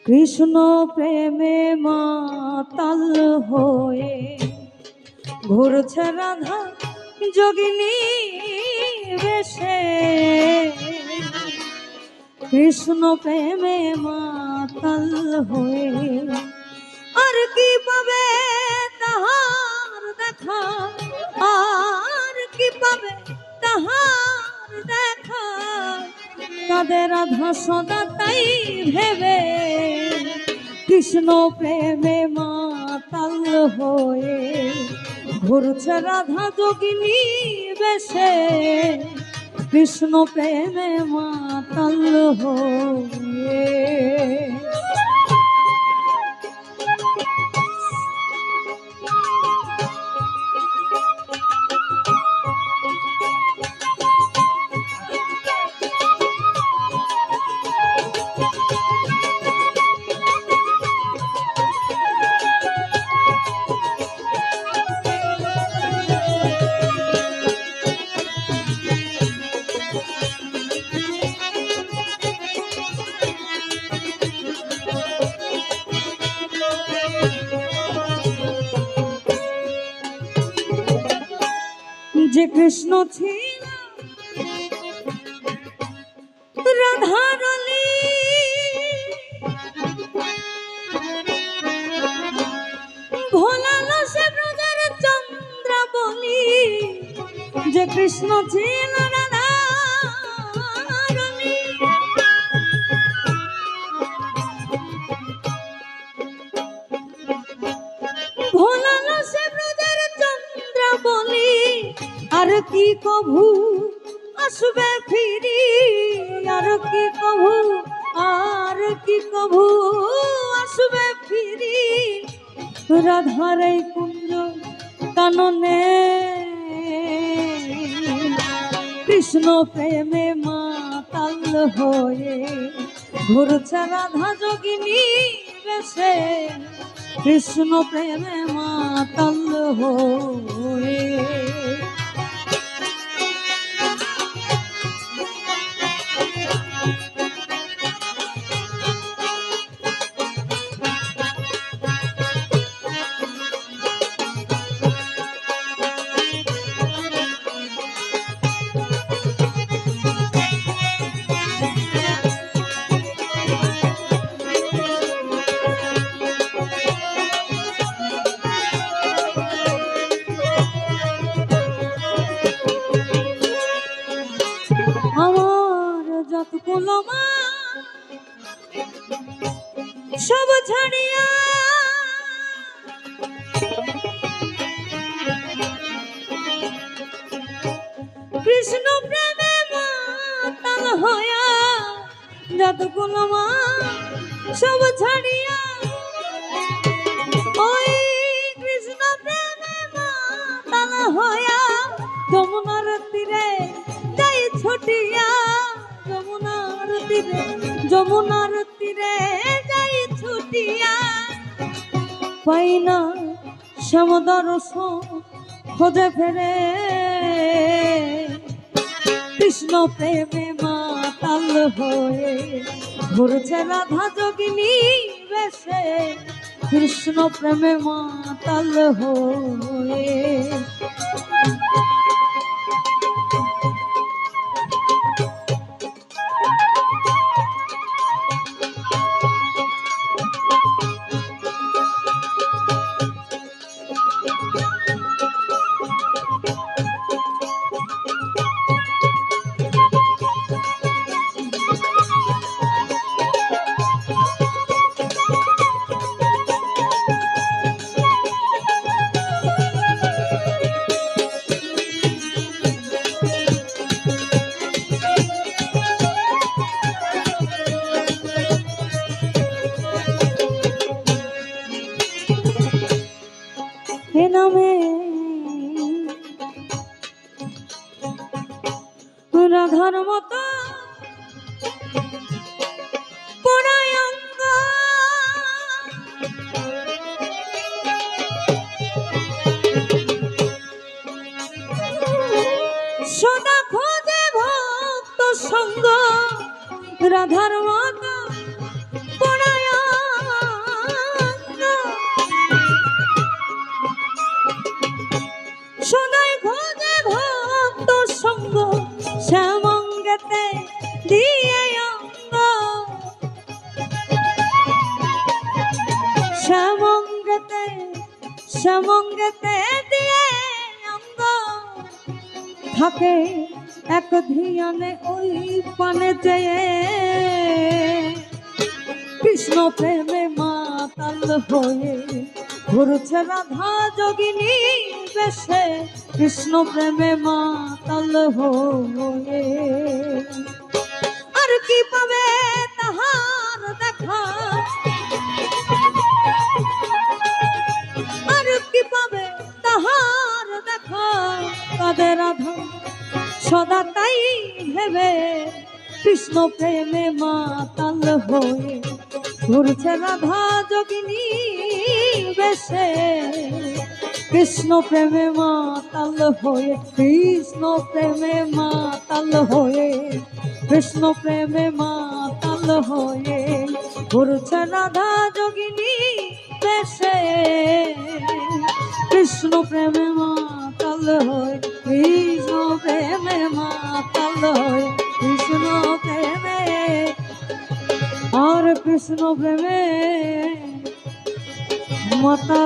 কৃষ্ণ প্রেমে মাতাল হয়ে ঘুরছে রাধা যোগিনী বেশে। কৃষ্ণ প্রেমে মাতাল হয়ে আর কি পাবে তাহার দেখা, আর কি পাবে তাহার দেখা, কাদের রাধা সদা তাই ভেবে। কৃষ্ণ প্রেমে মাতাল হয়ে ঘুরছে রাধা যোগিনী বেশে। কৃষ্ণ প্রেমে মাতাল হয়ে যে কৃষ্ণ ছিল রাধারলি, ভোলালো সে ব্রজের চন্দ্র বলি। যে কৃষ্ণ ছিল রাধারলি, ভোলালো সে ব্রজের চন্দ্র বলি। আর কি কভু আসবে ফিরি, আর কি কভু, আর কি কভু আসবে ফিরি রাধার এই কুঞ্জ কাননে। কৃষ্ণ প্রেমে মাতাল হয়ে ঘুরছে রাধা যোগিনী বেশে। কৃষ্ণ প্রেমে মাতাল হয়ে সব ছাড়িয়া কৃষ্ণ প্রেমে মাতাল হইয়া, যতগুলো মা সব ছাড়িয়া ওই কৃষ্ণ প্রেমে মাতাল হইয়া যমুনার তীরে যাই ছুটিয়া। যমুনার তীরে, যমুনার তীরে যাই ছুটিয়া। পাই না শ্যাম দর্শন খোঁজে ফেরে। কৃষ্ণ প্রেমে মাতাল হয়ে ঘুরছে রাধা যোগিনী বেশে। কৃষ্ণ প্রেমে মাতাল হয়ে হে নামে রাধার মতো পড়ায় অঙ্গ। সদা খোঁজে ভক্ত সঙ্গ রাধার মতো পড়ায় দিয়ে অঙ্গ শ্যামঙ্গতে শ্যামঙ্গতে দিয়ে অঙ্গ থাকে এক ধিয়ানে ওই পানে চেয়ে কৃষ্ণ প্রেমে মাতাল হয়ে ঘুরছে রাধা যোগিনী বেশে কৃষ্ণ প্রেমে মাতাল হয়ে আর কি পাবে তাহার দেখা আর কি পাবে তাহার দেখা কাদের রাধা সদা তাই ভেবে কৃষ্ণ প্রেমে মাতাল হয়ে ঘুরছে রাধা যোগিনী বেশে কৃষ্ণ প্রেমে মাতাল হয়ে কৃষ্ণ প্রেমে মাতাল হয়ে কৃষ্ণ প্রেমে মাতাল হয়ে ঘুরছে রাধা যোগিনী বেশে কৃষ্ণ প্রেমে মাতাল হয়ে কৃষ্ণ প্রেমে মাতাল হয়ে কৃষ্ণ প্রেমে আর কৃষ্ণ প্রেমে মাতা